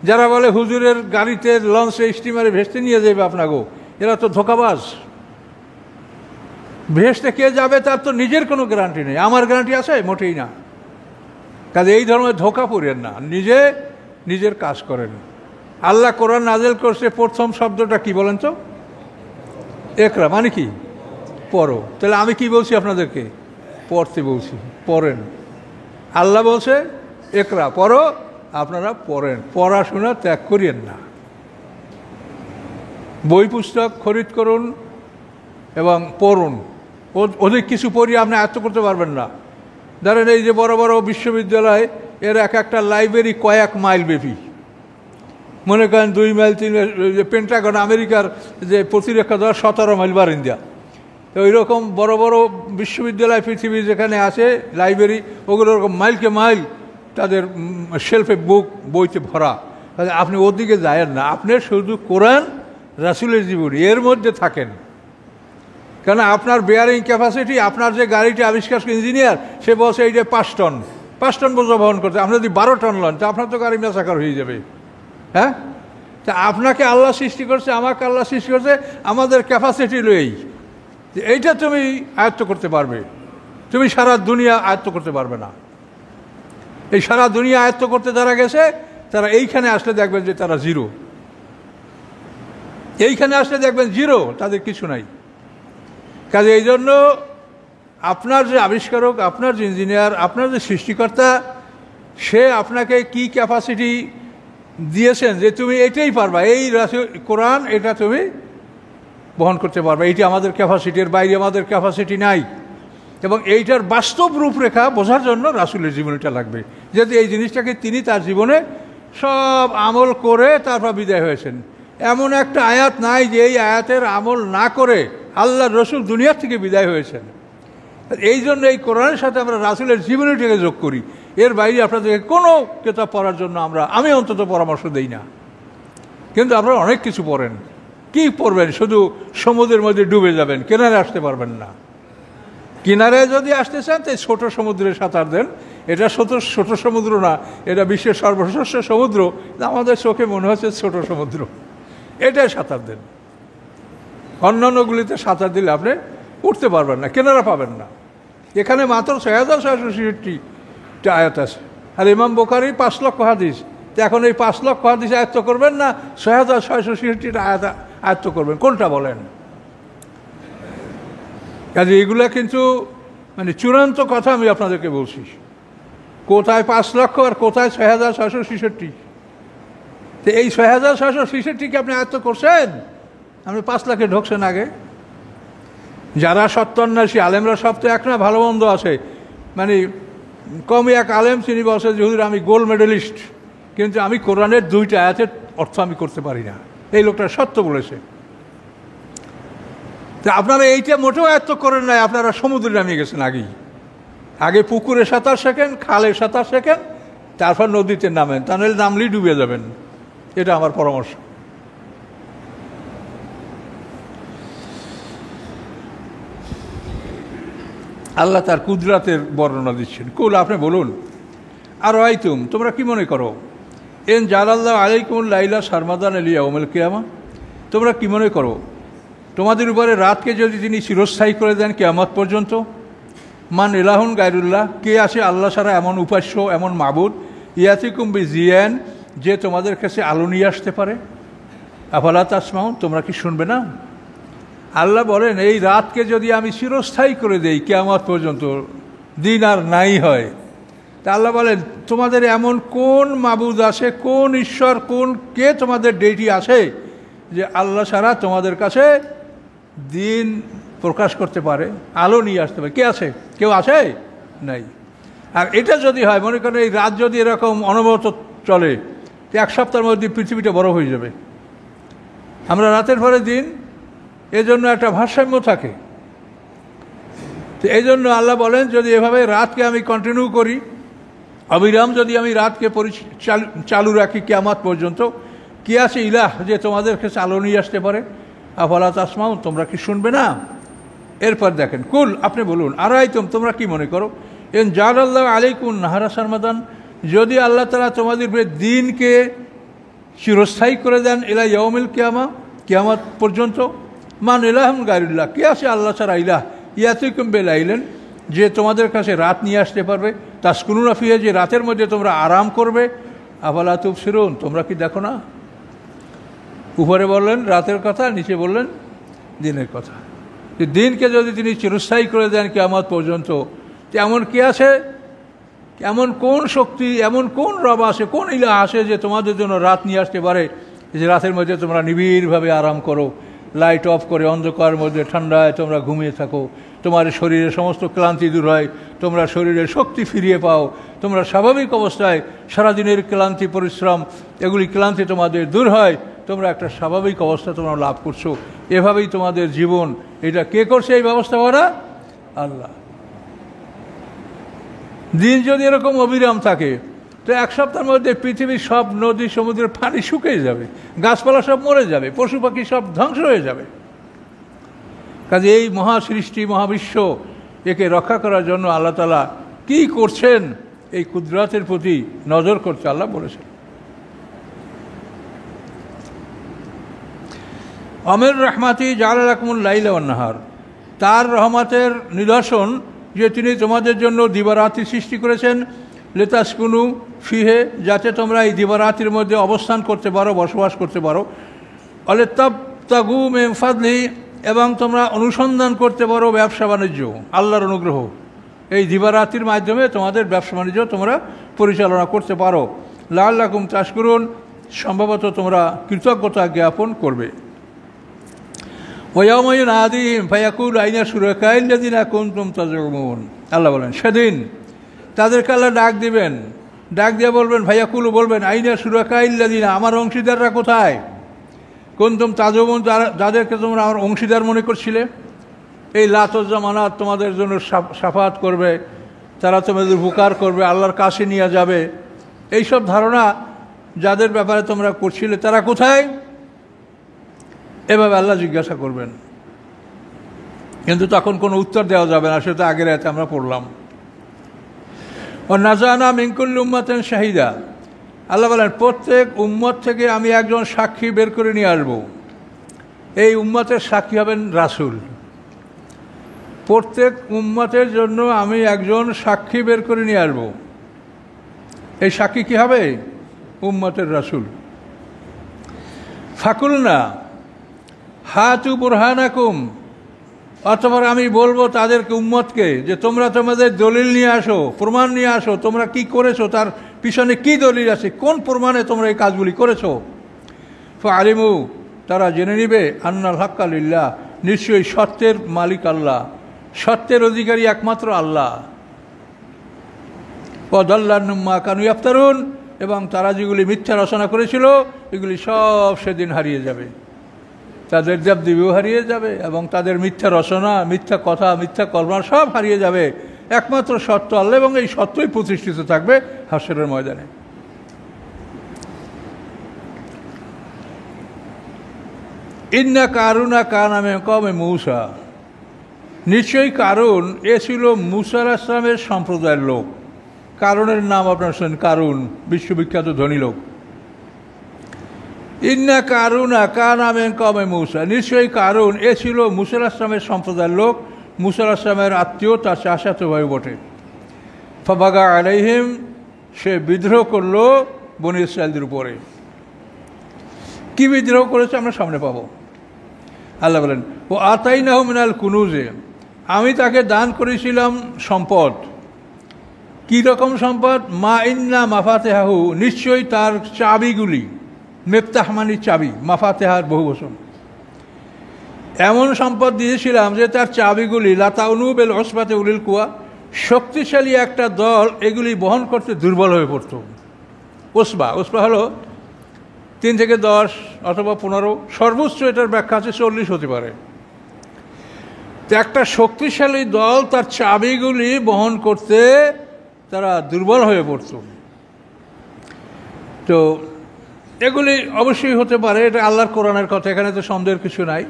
যারা বলে হুজুরের গাড়িতে, লঞ্চে, স্টিমারে ভেস্তে নিয়ে যাবে আপনাকেও, এরা তো ধোঁকাবাজ। ভেস্তে কে যাবে তার তো নিজের কোনো গ্যারান্টি নেই। আমার গ্যারান্টি আছে? মোটেই না। কাজে এই ধরনের ধোঁকা পড়েন না, নিজের কাজ করেন। আল্লাহ কোরআন নাযিল করছে, প্রথম শব্দটা কি বলেন তো? ইকরা, মানে কি? পড়ো। তাহলে আমি কি বলছি আপনাদেরকে? পড়তে বলছি, পড়েন। আল্লাহ বলছে ইকরা, পড়ো, আপনারা পড়েন। পড়াশোনা ত্যাগ করিয়েন না। বই পুস্তক খরিদ করুন এবং পড়ুন। অধিক কিছু পড়িয়ে আপনি আয়ত্ত করতে পারবেন না। ধরেন এই যে বড় বড় বিশ্ববিদ্যালয়, এর একটা লাইব্রেরি কয়েক মাইল ব্যাপী, মনে করেন 2 মাইল 3 মাইল। পেন্টাগন, আমেরিকার যে প্রতিরক্ষা দল 17 মাইল বারিন্দা। তো ওই রকম বড় বড় বিশ্ববিদ্যালয় পৃথিবী যেখানে আছে লাইব্রেরি, ওগুলো ওরকম মাইলকে মাইল তাদের শেলফে বইতে ভরা। তাহলে আপনি ওদিকে যায়েন না, আপনি শুধু কোরআন, রাসূলের জীবনী এর মধ্যে থাকেন। কেন? আপনার বেয়ারিং ক্যাপাসিটি, আপনার যে গাড়িটি আবিষ্কার ইঞ্জিনিয়ার, সে বলছে এইটা 5 টন বোঝা বহন করতে। আপনি যদি 12 টন লন, তা আপনার তো গাড়ি মেসাকার হয়ে যাবে। হ্যাঁ, তা আপনাকে আল্লাহ সৃষ্টি করছে, আমাকে আল্লাহ সৃষ্টি করছে আমাদের ক্যাপাসিটি লয়েই, যে এইটা তুমি আয়ত্ত করতে পারবে। তুমি সারা দুনিয়া আয়ত্ত করতে পারবে না। এই সারা দুনিয়া আয়ত্ত করতে যারা গেছে, তারা এইখানে আসলে দেখবেন যে তারা জিরো। এইখানে আসলে দেখবেন জিরো, তাদের কিছু নাই। কাজে এই জন্য আপনার যে আবিষ্কারক, আপনার যে ইঞ্জিনিয়ার, আপনার যে সৃষ্টিকর্তা, সে আপনাকে কি ক্যাপাসিটি দিয়েছেন যে তুমি এটাই পারবা, এই কোরআন এটা তুমি বহন করতে পারবে, এইটি আমাদের ক্যাপাসিটির বাইরে আমাদের ক্যাপাসিটি নাই। এবং এইটার বাস্তব রূপরেখা বোঝার জন্য রাসূলের জীবনীটা লাগবে, যদি এই জিনিসটাকে তিনি তার জীবনে সব আমল করে তারপর বিদায় হয়েছেন। এমন একটা আয়াত নাই যে এই আয়াতের আমল না করে আল্লাহর রসুল দুনিয়ার থেকে বিদায় হয়েছেন। এই জন্য এই কোরআনের সাথে আমরা রাসূলের জীবনীটাকে যোগ করি, এর বাইরে আপনাদেরকে কোনো কিতাব পড়ার জন্য আমি অন্তত পরামর্শ দেই না। কিন্তু আপনারা অনেক কিছু পড়েন, কি পড়বেন? শুধু সমুদ্রের মধ্যে ডুবে যাবেন, কিনারে আসতে পারবেন না। কিনারে যদি আসতে চান তাই ছোট সমুদ্রে সাঁতার দেন। এটা ছোট সমুদ্র না, এটা বিশ্বের সর্বশ্রেষ্ঠ সমুদ্র, আমাদের চোখে মনে হচ্ছে ছোট সমুদ্র, এটাই সাঁতার দেন। অন্যান্যগুলিতে সাঁতার দিলে আপনি উঠতে পারবেন না, কিনারা পাবেন না। এখানে মাত্র 6666টা আয়াত আছে, আর ইমাম বুখারী 5 লক্ষ হাদিস। তো এখন এই 5 লক্ষ হাদিস আয়ত্ত করবেন না 6666টা আয়ত্ত করবেন, কোনটা বলেন? কাজে এগুলা কিন্তু মানে চূড়ান্ত কথা আমি আপনাদেরকে বলছি, কোথায় 5 লক্ষ আর কোথায় 6666। তো এই 6666কে আপনি আয়ত্ত করছেন, আপনি 5 লাখে ঢুকছেন আগে। যারা সত্যান্বেষী আলেমরা সব তো এক না, ভালো মন্দ আছে। মানে কমই এক আলেম তিনি বলছে যে হুজুর আমি গোল্ড মেডেলিস্ট, কিন্তু আমি কোরআনের 2টা আয়াতের অর্থ আমি করতে পারি না। এই লোকটা সত্য বলেছে। তা আপনারা এইটা মোটেও আয়ত্ত করেন নাই, আপনারা সমুদ্রে নামিয়ে গেছেন আগেই। আগে পুকুরে সাঁতার শেখেন, খালে সাঁতার শেখেন, তারপর নদীতে নামেন, তা নাহলে নামলেই ডুবে যাবেন। এটা আমার পরামর্শ। আল্লাহ তার কুদরাতের বর্ণনা দিচ্ছেন। কুল, আপনি বলুন, আর আইতুম, তোমরা কি মনে করো, এন জালাল্লাহ আলাইকুম লাইলা সারমাদান আলিয়া ওমেল কিয়ামা, তোমরা কি মনে করো তোমাদের উপরে রাতকে যদি তিনি চিরস্থায়ী করে দেন কিয়ামত পর্যন্ত, মান ইলাহুন গায়রুল্লাহ, কে আছে আল্লাহ ছাড়া এমন উপাস্য, এমন মাবুদ, ইয়াতিকুম বিজিয়ান, যে তোমাদের কাছে আলো নিয়ে আসতে পারে, আফালা তাসমাউন, তোমরা কি শুনবে না? আল্লাহ বলেন এই রাতকে যদি আমি চিরস্থায়ী করে দেই কিয়ামত পর্যন্ত, দিন আর নাই হয়, তা আল্লাহ বলেন তোমাদের এমন কোন মাবুদ আছে, কোন ঈশ্বর, কে তোমাদের ডেটি আছে যে আল্লাহ ছাড়া তোমাদের কাছে দিন প্রকাশ করতে পারে, আলো নিয়ে আসতে পারে? কে আছে? কেউ আছে? নাই। আর এটা যদি হয়, মনে করেন এই রাত যদি এরকম অনবরত চলে, 1 সপ্তাহের মধ্যে পৃথিবীটা বড় হয়ে যাবে। আমরা রাতের পরে দিন, এজন্য একটা ভারসাম্য থাকে। তো এই জন্য আল্লাহ বলেন যদি এভাবে রাতকে আমি কন্টিনিউ করি, অবিরাম যদি আমি রাতকে চালু রাখি কিয়ামত পর্যন্ত, কি আছে ইলাহ যে তোমাদের কাছে আলো নিয়ে আসতে পারে, আফালা তাসমাউন, তোমরা কি শুনবে না? এরপর দেখেন, কুল, আপনি বলুন, আর আইতুম, তোমরা কি মনে করো, এন জালাল্লাহু আলাইকুম নাহারা সারমাদান, যদি আল্লাহ তাআলা তোমাদের দিনকে চিরস্থায়ী করে দেন ইলা ইয়াউমিল কিয়ামা, কিয়ামত পর্যন্ত, মান ইলাহুন গায়রুল্লাহ, কে আছে আল্লাহ ছাড়া ইলাহ, ইয়াতিকুম বিলাইলেন, যে তোমাদের কাছে রাত নিয়ে আসতে পারবে, তাসকুনুনা ফিহা, যে রাতের মধ্যে তোমরা আরাম করবে, আফালা তুবসিরুন, তোমরা কি দেখো না? উপরে বললেন রাতের কথা, নিচে বললেন দিনের কথা। যে দিনকে যদি তিনি চিরস্থায়ী করে দেন কিয়ামত পর্যন্ত, এমন কি আছে, এমন কোন শক্তি, এমন কোন রব আছে, কোন ইলাহ আছে যে তোমাদের জন্য রাত নিয়ে আসতে পারে, যে রাতের মধ্যে তোমরা নিবিড়ভাবে আরাম করো, লাইট অফ করে অন্ধকারের মধ্যে ঠান্ডায় তোমরা ঘুমিয়ে থাকো, তোমার শরীরের সমস্ত ক্লান্তি দূর হয়, তোমরা শরীরের শক্তি ফিরিয়ে পাও, তোমরা স্বাভাবিক অবস্থায় সারাদিনের ক্লান্তি পরিশ্রম এগুলি ক্লান্তি তোমাদের দূর হয়, তোমরা একটা স্বাভাবিক অবস্থা তোমরা লাভ করছো। এভাবেই তোমাদের জীবন, এটা কে করছে এই ব্যবস্থা করা? আল্লাহ। দিন যদি এরকম অবিরাম থাকে, তো 1 সপ্তাহের মধ্যে পৃথিবীর সব নদী সমুদ্রের পানি শুকিয়ে যাবে, গাছপালা সব মরে যাবে, পশু পাখি সব ধ্বংস হয়ে যাবে। কাজে এই মহাসৃষ্টি, মহাবিশ্ব, একে রক্ষা করার জন্য আল্লাহ তাআলা কি করছেন, এই কুদরতের প্রতি নজর করতে আল্লাহ বলেছেন। আমির রহমাতি জাআলা লাকুমুল লাইলা ওয়ান নাহার, তার রহমতের নিদর্শন যে তিনি তোমাদের জন্য দিবারাত্রি সৃষ্টি করেছেন, লিতাসকুনু ফিহে, যাতে তোমরা এই দিবারাত্রির মধ্যে অবস্থান করতে পারো, বসবাস করতে পারো, অলিতাবতাগু মিন ফাদলিহি, এবং তোমরা অনুসন্ধান করতে পারো ব্যবসা বাণিজ্য, আল্লাহর অনুগ্রহ। এই দিবারাতির মাধ্যমে তোমাদের ব্যবসা বাণিজ্য তোমরা পরিচালনা করতে পারো। লাআল্লাকুম তাশকুরুন, সম্ভবত তোমরা কৃতজ্ঞতা জ্ঞাপন করবে। ওয়ায়াউমা ইউনাদিহিম ফায়াকুলু আইনা শুরাকাইল্লাযিনা কুনতুম তাজউমুন, আল্লাহ বলেন সেদিন তাদেরকে আল্লাহ ডাক দিবেন, ডাক দিয়ে বলবেন, ফায়াকুলু বলবেন, আইনা শুরাকাইল্লাযিনা, আমার অংশীদাররা কোথায়, কুনতুম তাজউমুন, যাদেরকে তোমরা আমার অংশীদার মনে করছিলে। এই লাত ওজ্জা মানাত তোমাদের জন্য শাফাত করবে, তারা তোমাদের উপকার করবে, আল্লাহর কাছে নিয়ে যাবে, এইসব ধারণা যাদের ব্যাপারে তোমরা করছিলে তারা কোথায়, এভাবে আল্লাহ জিজ্ঞাসা করবেন। কিন্তু তখন কোনো উত্তর দেওয়া যাবে না, সেটা আগের আয়াতে আমরা পড়লাম। ও নাজানা মিন কুল্লি উম্মাতিন শাহিদা, আল্লাহ বলেন প্রত্যেক উম্মত থেকে আমি একজন সাক্ষী বের করে নিয়ে আসবো। এই উম্মতের সাক্ষী হবেন রাসূল। প্রত্যেক উম্মতের জন্য আমি একজন সাক্ষী বের করে নিয়ে আসবো। এই সাক্ষী কী হবে? উম্মতের রাসূল। ফাকুলনা হাতু বুরহানাকুম, অতঃপর আমি বলবো তাদেরকে, উম্মতকে, যে তোমরা তোমাদের দলিল নিয়ে আসো, প্রমাণ নিয়ে আসো, তোমরা কি করেছো, তার পিছনে কি দলিল আছে, কোন প্রমাণে তোমরা এই কাজগুলি করেছো। ফাআলিমু, তারা জেনে নিবে, আন্নাল হাক্কা লিল্লাহ, নিশ্চয়ই সত্যের মালিক আল্লাহ, সত্যের অধিকারী একমাত্র আল্লাহ। ওয়াদাল্লাহুম মা কানু ইয়াফতারুন, এবং তারা যেগুলি মিথ্যা রচনা করেছিল এগুলি সব সেদিন হারিয়ে যাবে, তাদের দেবদেবীও হারিয়ে যাবে এবং তাদের মিথ্যা রচনা, মিথ্যা কথা, মিথ্যা কল্পনা সব হারিয়ে যাবে। একমাত্র সত্য আল্লাহ, এবং এই সত্যই প্রতিষ্ঠিত থাকবে হাশরের ময়দানে। ইন্না কারুনা কানা মিন কওমি মূসা, নিশ্চয়ই কারুন এ ছিল মূসা আলাইহিস সালামের সম্প্রদায়ের লোক। কারুনের নাম আপনার শুনেন, কারুন বিশ্ববিখ্যাত ধনী লোক। ইন্না কারুনা কানা মিন কওমি মূসা, নিশ্চয়ই কারুন এ ছিল মূসা আলাইহিস সালামের সম্প্রদায়ের লোক, মূসা আলাইহিস সালামের আত্মীয়, তার চাচাতো ভাই বটে। ফাবাগা আলাইহিম, সে বিদ্রোহ করলো বনী ইসরাঈলদের উপরে। কি বিদ্রোহ করেছে আমরা সামনে পাবো। আল্লাহ বলেন, ও আতাইনাহু মিনাল কুনুজে, আমি তাকে দান করেছিলাম সম্পদ। কী রকম সম্পদ? মা ইন্না মাফাতেহাহু, নিশ্চয়ই তার চাবিগুলি, মেফতাহ মানে চাবি, মাফাতেহার বহু বচন, এমন সম্পদ দিয়েছিলাম যে তার চাবিগুলি লাতাউনু বিল উসবাতি উলিল কুয়া, শক্তিশালী একটা দল এগুলি বহন করতে দুর্বল হয়ে পড়ত। ওসবা, ওসবা হলো 3 থেকে 10 অথবা 15, সর্বোচ্চ এটার ব্যাখ্যা আছে 40 হতে পারে। তো একটা শক্তিশালী দল তার চাবিগুলি বহন করতে তারা দুর্বল হয়ে পড়ত। তো এগুলি অবশ্যই হতে পারে, এটা আল্লাহর কোরআনের কথা, এখানে তো সন্দেহের কিছু নাই।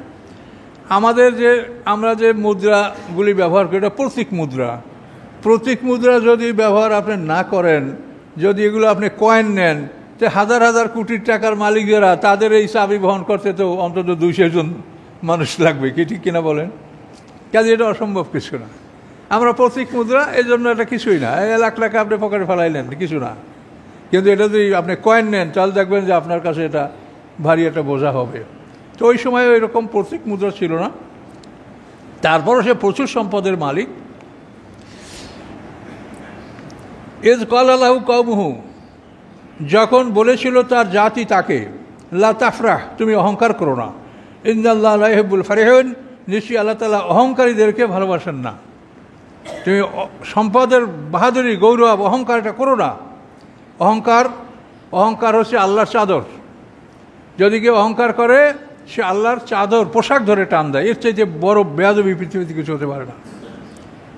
আমরা যে মুদ্রাগুলি ব্যবহার করি এটা প্রতীক মুদ্রা। প্রতীক মুদ্রা যদি ব্যবহার আপনি না করেন, যদি এগুলো আপনি কয়েন নেন, তো হাজার হাজার কোটি টাকার মালিক যারা, তাদের এই চাবি বহন করতে তো অন্তত 200 জন মানুষ লাগবে, কি ঠিক কিনা বলেন? কাজে এটা অসম্ভব কিছু না। আমরা প্রতীক মুদ্রা, এই জন্য এটা কিছুই না, 1 লাখ টাকা আপনি পকেটে ফেলাইলেন, কিছু না। কিন্তু এটা যদি আপনি কয়েন নেন, তাহলে দেখবেন যে আপনার কাছে এটা ভারী একটা বোঝা হবে। তো ওই সময় এরকম প্রতীক মুদ্রা ছিল না। তারপরও সে প্রচুর সম্পদের মালিক। ইয ক্বালা লাহু কওমুহু, যখন বলেছিল তার জাতি তাকে, লা তাফরাহ, তুমি অহংকার করো না, ইন্নাল্লাহা লা ইউহিব্বুল ফারিহিন, নিশ্চয়ই আল্লাহ তাআলা অহংকারীদেরকে ভালোবাসেন না। তুমি সম্পদের বাহাদুরি, গৌরব, অহংকারটা করো না। অহংকার হচ্ছে আল্লাহর চাদর। যদি কেউ অহংকার করে, সে আল্লাহর চাদর, পোশাক ধরে টান দেয়। এর চাইতে বড় বেয়াদবি পৃথিবীতে কিছু হতে পারে না।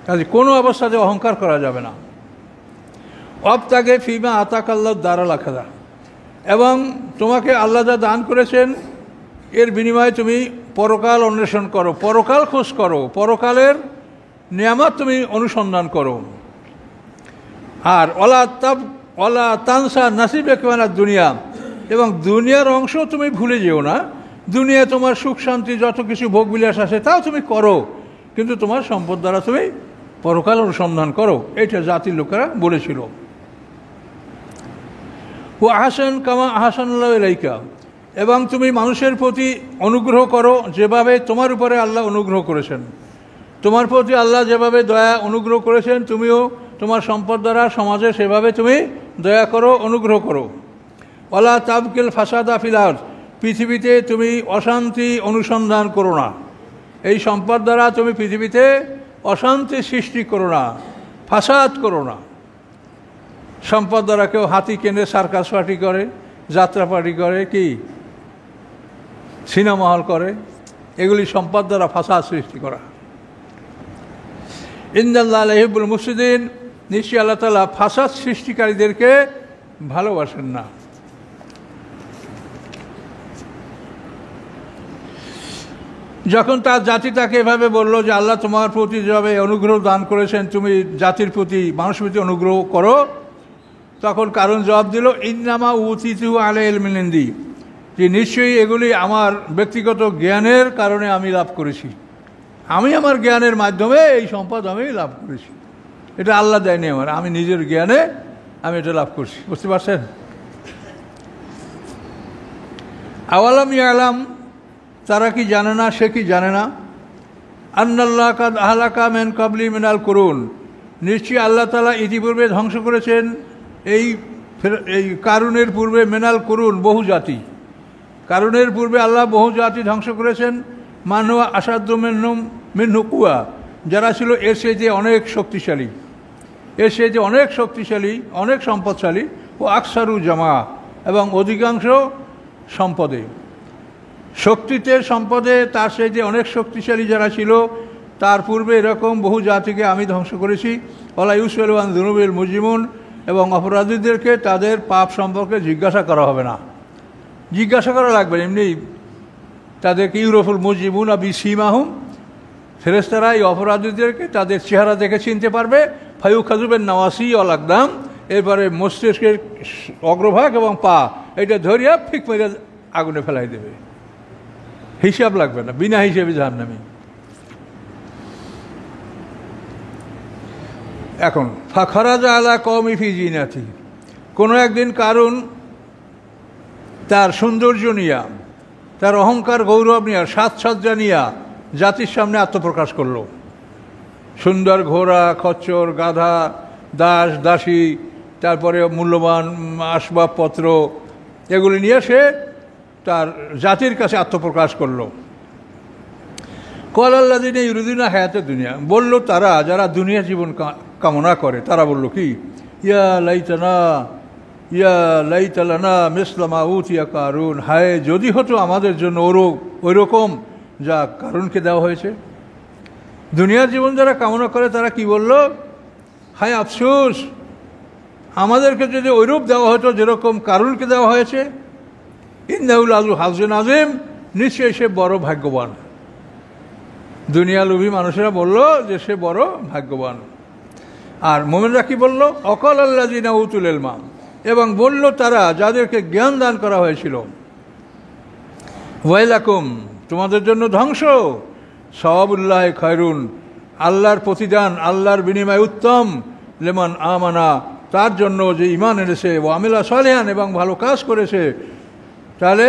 কাজে কোনো অবস্থাতে অহংকার করা যাবে না। অবতাগে ফিমা আতাকাল্লাহ দারাল আখিরাহ, এবং তোমাকে আল্লাহ যা দান করেছেন এর বিনিময়ে তুমি পরকাল অন্বেষণ করো, পরকাল খোঁজ করো, পরকালের নিয়ামত তুমি অনুসন্ধান করো। আর ওলা তানসা নাসিবাকা মিনাদ দুনিয়া, এবং দুনিয়ার অংশ তুমি ভুলে যেও না। দুনিয়া তোমার সুখ শান্তি যত কিছু ভোগ বিলাস আছে তাও তুমি করো, কিন্তু তোমার সম্পদ দ্বারা তুমি পরকাল অনুসন্ধান করো। এটা জাতির লোকেরা বলেছিল। ও আহসান কামা আহসানুল্লাহ ইলাইকা, এবং তুমি মানুষের প্রতি অনুগ্রহ করো যেভাবে তোমার উপরে আল্লাহ অনুগ্রহ করেছেন। তোমার প্রতি আল্লাহ যেভাবে দয়া অনুগ্রহ করেছেন তুমিও তোমার সম্পদ দ্বারা সমাজে সেভাবে তুমি দয়া করো, অনুগ্রহ করো। ওয়ালা তাবকিল ফাসাদা ফিল আরদ, পৃথিবীতে তুমি অশান্তি অনুসন্ধান করো না। এই সম্পদ দ্বারা তুমি পৃথিবীতে অশান্তি সৃষ্টি করো না, ফাসাদ করো না। সম্পদ দ্বারা কেউ হাতি কেনে সার্কাস পার্টি করে, যাত্রা পার্টি করে, কি সিনেমা হল করে, এগুলি সম্পদ দ্বারা ফাসাদ সৃষ্টি করা। ইন্নাল্লাহ লা ইউহিব্বুল মুফসিদিন, নিশ্চয়ই আল্লাহ তাআলা ফাসাদ সৃষ্টিকারীদেরকে ভালোবাসেন না। যখন তার জাতি তাকে এভাবে বলল যে আল্লাহ তোমার প্রতি যেভাবে অনুগ্রহ দান করেছেন তুমি জাতির প্রতি, মানুষের প্রতি অনুগ্রহ করো, তখন কারণ জবাব দিল ইন্নামা উতিতুহু আলা ইলমিন ইনদি, যে নিশ্চয়ই এগুলি আমার ব্যক্তিগত জ্ঞানের কারণে আমি লাভ করেছি। আমি আমার জ্ঞানের মাধ্যমে এই সম্পদ আমি লাভ করেছি, এটা আল্লাহ দেয়নি আমার, আমি নিজের জ্ঞানে আমি এটা লাভ করছি। বুঝতে পারছেন? আওয়ালাম ইয়ালাম, তারা কি জানে না, সে কি জানে না, আন্নাল্লাহ কাদ আহলাকা মিন ক্বাবলি মিনাল কুরুন, নিশ্চয়ই আল্লাহ তাআলা ইতিপূর্বে ধ্বংস করেছেন এই কারুনের পূর্বে মিনাল কুরুন, বহু জাতি। কারুনের পূর্বে আল্লাহ বহু জাতি ধ্বংস করেছেন। মানুয়া আসাদ্দু মিনহু কুওয়া, যারা ছিল এর চাইতে অনেক শক্তিশালী, এর চাইতে অনেক শক্তিশালী, অনেক সম্পদশালী, ও আকসারু জামা, এবং অধিকাংশ সম্পদে, শক্তিতে সম্পদে তার চাইতে অনেক শক্তিশালী যারা ছিল, তার পূর্বে এরকম বহু জাতিকে আমি ধ্বংস করেছি। ওয়ালা ইউসআলু আন যুনুবিল মুজরিমুন, এবং অপরাধীদেরকে তাদের পাপ সম্পর্কে জিজ্ঞাসা করা হবে না। জিজ্ঞাসা করা লাগবে এমনি তাদেরকে, ইউরফুল মুজরিমুন বিসীমাহুম, ফেরেশতারা এই অপরাধীদেরকে তাদের চেহারা দেখে চিনতে পারবে। ফায়ুখাযু বিন নাওয়াসি ওয়াল আকদাম, এরপরে মস্তিষ্কের অগ্রভাগ এবং পা এটা ধরিয়া ফিক মেরে আগুনে ফেলাই দেবে, হিসাব লাগবে না, বিনা হিসেবে জাহান্নামী। এখন ফাখরাজা আলা কওমি ফি জিনাতি, কোনো একদিন কারুন তার সৌন্দর্য নিয়া, তার অহংকার গৌরব নিয়া, সাজসজ্জা নিয়া জাতির সামনে আত্মপ্রকাশ করল। সুন্দর ঘোড়া, খচ্চর, গাধা, দাস দাসী, তারপরে মূল্যবান আসবাবপত্র, এগুলি নিয়ে সে তার জাতির কাছে আত্মপ্রকাশ করল। ক্বালাল্লাযীনা ইউরিদুনা হায়াতাদ দুনিয়া, বলল তারা যারা দুনিয়া জীবন কামনা করে, তারা বলল কি, ইয়া লাইতা লানা মিসলা মা উতিয়া কারুন, হায় যদি হতো আমাদের জন্য ওই রকম যা কারুনকে দেওয়া হয়েছে। দুনিয়ার জীবন যারা কামনা করে তারা কি বলল, হায় আফসোস, আমাদেরকে যদি ওইরূপ দেওয়া হতো যেরকম কারুনকে দেওয়া হয়েছে। ইন্নাহু লাযু হাযজিন আযীম, নিশ্চয়ই সে বড় ভাগ্যবান। দুনিয়া লোভী মানুষেরা বলল যে সে বড় ভাগ্যবান। আর মুমিনরা কি বলল, অকালাল্লাযীনা উতুল ইলমা, এবং বলল তারা যাদেরকে জ্ঞান দান করা হয়েছিল, ওয়াইলাকুম, তোমাদের জন্য ধ্বংস, সাওয়াবুল্লাহ খায়রুন, আল্লাহর প্রতিদান, আল্লাহর বিনিময় উত্তম, লিমান আমানা, তার জন্য যে ঈমান এনেছে, ও আমিলা সালিহান, এবং ভালো কাজ করেছে। তাহলে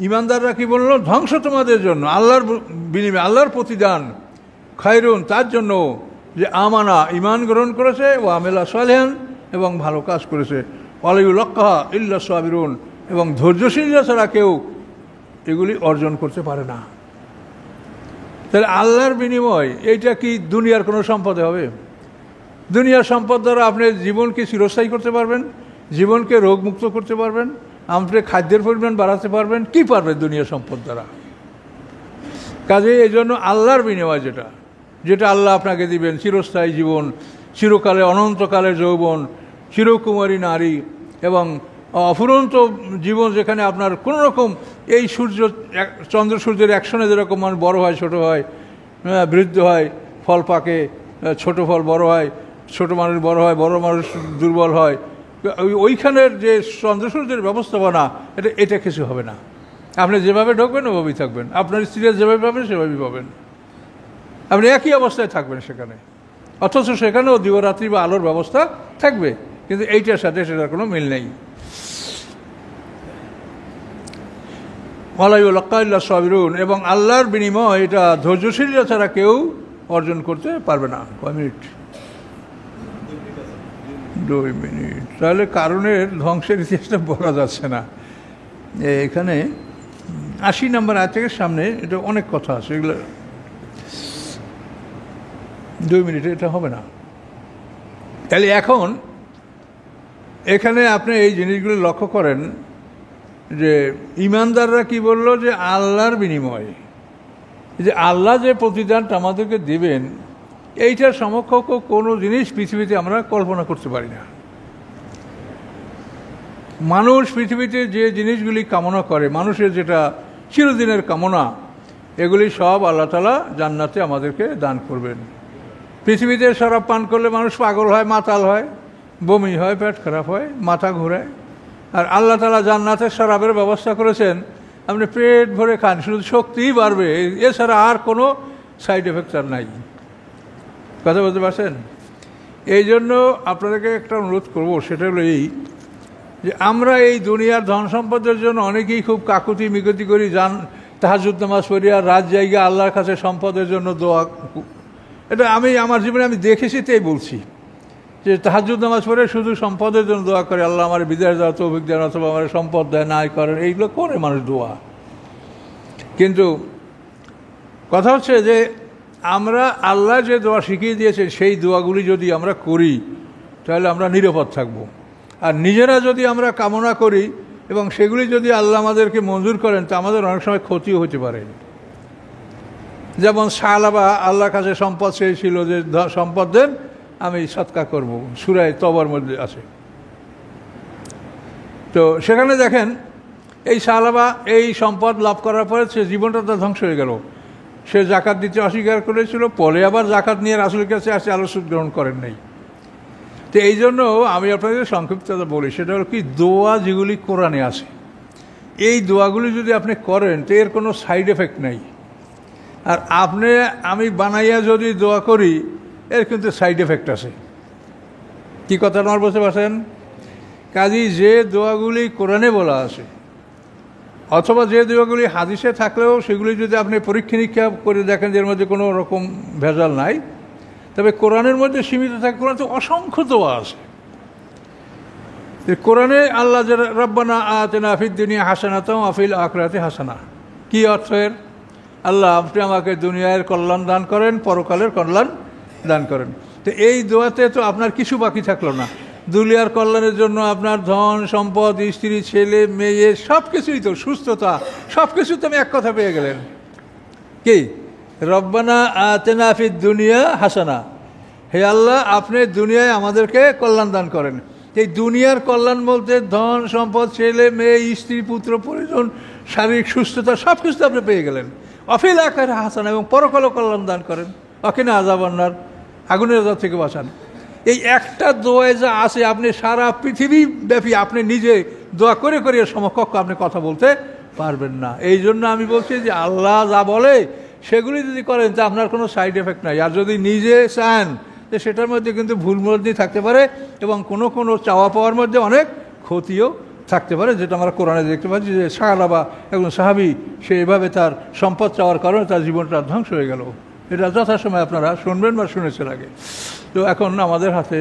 ঈমানদাররা কি বলল, ধ্বংস তোমাদের জন্য, আল্লাহর বিনিময়, আল্লাহর প্রতিদান, খায়রুন, তার জন্য যে আমানা, ঈমান গ্রহণ করেছে, ও আমিলা সালিহান, এবং ভালো কাজ করেছে। ওয়ালা ইউলাক্কাহা ইল্লা সাবিরুন, এবং ধৈর্যশীলরা ছাড়া কেউ এগুলি অর্জন করতে পারে না। তাহলে আল্লাহর বিনিময় এইটা কি দুনিয়ার কোনো সম্পদে হবে? দুনিয়ার সম্পদ দ্বারা আপনি জীবনকে চিরস্থায়ী করতে পারবেন, জীবনকে রোগমুক্ত করতে পারবেন, আপনি খাদ্যের পরিমাণ বাড়াতে পারবেন, কি পারবেন দুনিয়ার সম্পদ দ্বারা? কাজে এই জন্য আল্লাহর বিনিময় যেটা আল্লাহ আপনাকে দিবেন, চিরস্থায়ী জীবন, চিরকালে অনন্তকালের যৌবন, চিরকুমারী নারী, এবং অফুরন্ত জীবন, যেখানে আপনার কোনো রকম এই চন্দ্র সূর্যের অ্যাকশনে যেরকম মানুষ বড় হয়, ছোট হয়, বৃদ্ধ হয়, ফল পাকে, ছোট ফল বড় হয়, ছোট মানুষ বড় হয়, বড় মানুষ দুর্বল হয়, ওইখানের যে চন্দ্র সূর্যের ব্যবস্থাপনা, এটা কিছু হবে না। আপনি যেভাবে ঢোকবেন ওভাবেই থাকবেন, আপনার স্ত্রীরা যেভাবে পাবেন সেভাবেই পাবেন, আপনি একই অবস্থায় থাকবেন সেখানে। অথচ সেখানেও দিবারাত্রি বা আলোর ব্যবস্থা থাকবে, কিন্তু এইটার সাথে সেটার কোনো মিল নেই। ওয়ালাইউলাক্কা ইল্লা সাবিরুন, এবং আল্লাহর বিনিময় এটা ধৈর্যশীলরা ছাড়া কেউ অর্জন করতে পারবে না। কয় মিনিট? 2 মিনিট। তাহলে কারণের ধ্বংসের ইতিহাসটা বলা যাচ্ছে না। এখানে 80 নম্বর আয়াত থেকে সামনে এটা অনেক কথা আছে, এগুলো 2 মিনিটে এটা হবে না। তাহলে এখন এখানে আপনি এই জিনিসগুলো লক্ষ্য করেন যে ইমানদাররা কি বললো, যে আল্লাহর বিনিময়ে যে আল্লাহ যে প্রতিদানটা আমাদেরকে দেবেন, এইটার সমকক্ষ কোনো জিনিস পৃথিবীতে আমরা কল্পনা করতে পারি না। মানুষ পৃথিবীতে যে জিনিসগুলি কামনা করে, মানুষের যেটা চিরদিনের কামনা, এগুলি সব আল্লাহ তাআলা জান্নাতে আমাদেরকে দান করবেন। পৃথিবীতে শরাব পান করলে মানুষ পাগল হয়, মাতাল হয়, বমি হয়, পেট খারাপ হয়, মাথা ঘোরায়। আর আল্লাহ তাআলা জান্নাতে শরাবের ব্যবস্থা করেছেন, আপনি পেট ভরে খান, শুধু শক্তিই বাড়বে, এছাড়া আর কোনো সাইড এফেক্ট আর নাই। কথা বলতে পারছেন? এই জন্য আপনাদেরকে একটা অনুরোধ করবো, সেটা হলো এই যে আমরা এই দুনিয়ার ধন সম্পদের জন্য অনেকেই খুব কাকুতি মিনতি করি, তাহাজ্জুদ নামাজ পড়ি আর রাত জায়গা আল্লাহর কাছে সম্পদের জন্য দোয়া। এটা আমি আমার জীবনে আমি দেখেছি, তাই বলছি যে তাহাজ্জুদ নামাজ পড়ে শুধু সম্পদের জন্য দোয়া করে, আল্লাহ আমার বিদেশ দেওয়া তৌফিক দেন, অথবা আমার সম্পদ দেয়, নাই করেন, এইগুলো করে মানুষ দোয়া। কিন্তু কথা হচ্ছে যে আমরা আল্লাহ যে দোয়া শিখিয়ে দিয়েছে, সেই দোয়াগুলি যদি আমরা করি তাহলে আমরা নিরাপদ থাকব। আর নিজেরা যদি আমরা কামনা করি এবং সেগুলি যদি আল্লাহ আমাদেরকে মঞ্জুর করেন, তা আমাদের অনেক সময় ক্ষতিও হতে পারে। যেমন সালাবা আল্লাহর কাছে সম্পদ চেয়েছিল, যে সম্পদ দেন, আমি সৎকা করব, সূরা তবার মধ্যে আছে। তো সেখানে দেখেন এই সালাবা এই সম্পদ লাভ করার পরে সে জীবনটা তার ধ্বংস হয়ে গেল। সে জাকাত দিতে অস্বীকার করেছিল, পরে আবার জাকাত নিয়ে রাসূলের কাছে আসে, আলোচনা গ্রহণ করেন নাই। তো এই জন্য আমি আপনাদের সংক্ষিপ্ততা বলি, সেটা হলো কি, দোয়া যেগুলি কোরআনে আছে, এই দোয়াগুলি যদি আপনি করেন তো এর কোনো সাইড এফেক্ট নাই। আর আমি বানাইয়া যদি দোয়া করি, এর কিন্তু সাইড এফেক্ট আছে। কি কথা আমার বুঝতে পারছেন? কাজী যে দোয়াগুলি কোরআনে বলা আছে, অথবা যে দোয়াগুলি হাদিসে থাকলেও সেগুলি যদি আপনি পরীক্ষা নিরীক্ষা করে দেখেন যে এর মধ্যে কোনো রকম ভেজাল নাই, তবে কোরআনের মধ্যে সীমিত থাকে। কোরআনে তো অসংখ্য দোয়া আছে। কোরআনে আল্লাহ যে রব্বানা আতিনা ফিদ দুনিয়া হাসানাতাও ওয়া ফিল আখিরাতি হাসানা, কি অর্থ এর? আল্লাহ আপনি আমাকে দুনিয়ার কল্যাণ দান করেন, পরকালের কল্যাণ দান করেন। তো এই দোয়াতে তো আপনার কিছু বাকি থাকলো না। দুনিয়ার কল্যাণের জন্য আপনার ধন সম্পদ, স্ত্রী, ছেলে মেয়ে, সব কিছুই তো, সুস্থতা, সব কিছু তো আমি এক কথা পেয়ে গেলেন। কি? রব্বানা আতিনা ফিদ দুনিয়া হাসানা, হে আল্লাহ আপনি দুনিয়ায় আমাদেরকে কল্যাণ দান করেন। এই দুনিয়ার কল্যাণ বলতে ধন সম্পদ, ছেলে মেয়ে, স্ত্রী, পুত্র, পরিজন, শারীরিক সুস্থতা, সব কিছু আপনি পেয়ে গেলেন। অফিল আখিরাতি হাসানা, এবং পরকালে কল্যাণ দান করেন। ওয়াকিনা আযাবান্নার, আগুনের আযাব থেকে বাঁচান। এই একটা দোয়ায় যা আছে, আপনি সারা পৃথিবী ব্যাপী আপনি নিজে দোয়া করে করে সমকক্ষ আপনি কথা বলতে পারবেন না। এই জন্য আমি বলছি যে আল্লাহ যা বলে সেগুলি যদি করেন তা আপনার কোনো সাইড এফেক্ট নাই। আর যদি নিজে চান, যে সেটার মধ্যে কিন্তু ভুল মধ্যেই থাকতে পারে, এবং কোনো কোনো চাওয়া পাওয়ার মধ্যে অনেক ক্ষতিও থাকতে পারে, যেটা আমরা কোরআনে দেখতে পাচ্ছি যে সাহাবা, একজন সাহাবী, সে এভাবে তার সম্পদ চাওয়ার কারণে তার জীবনটা ধ্বংস হয়ে গেল। এটা যথাসময়ে আপনারা শুনবেন বা শুনেছেন আগে। তো এখন আমাদের হাতে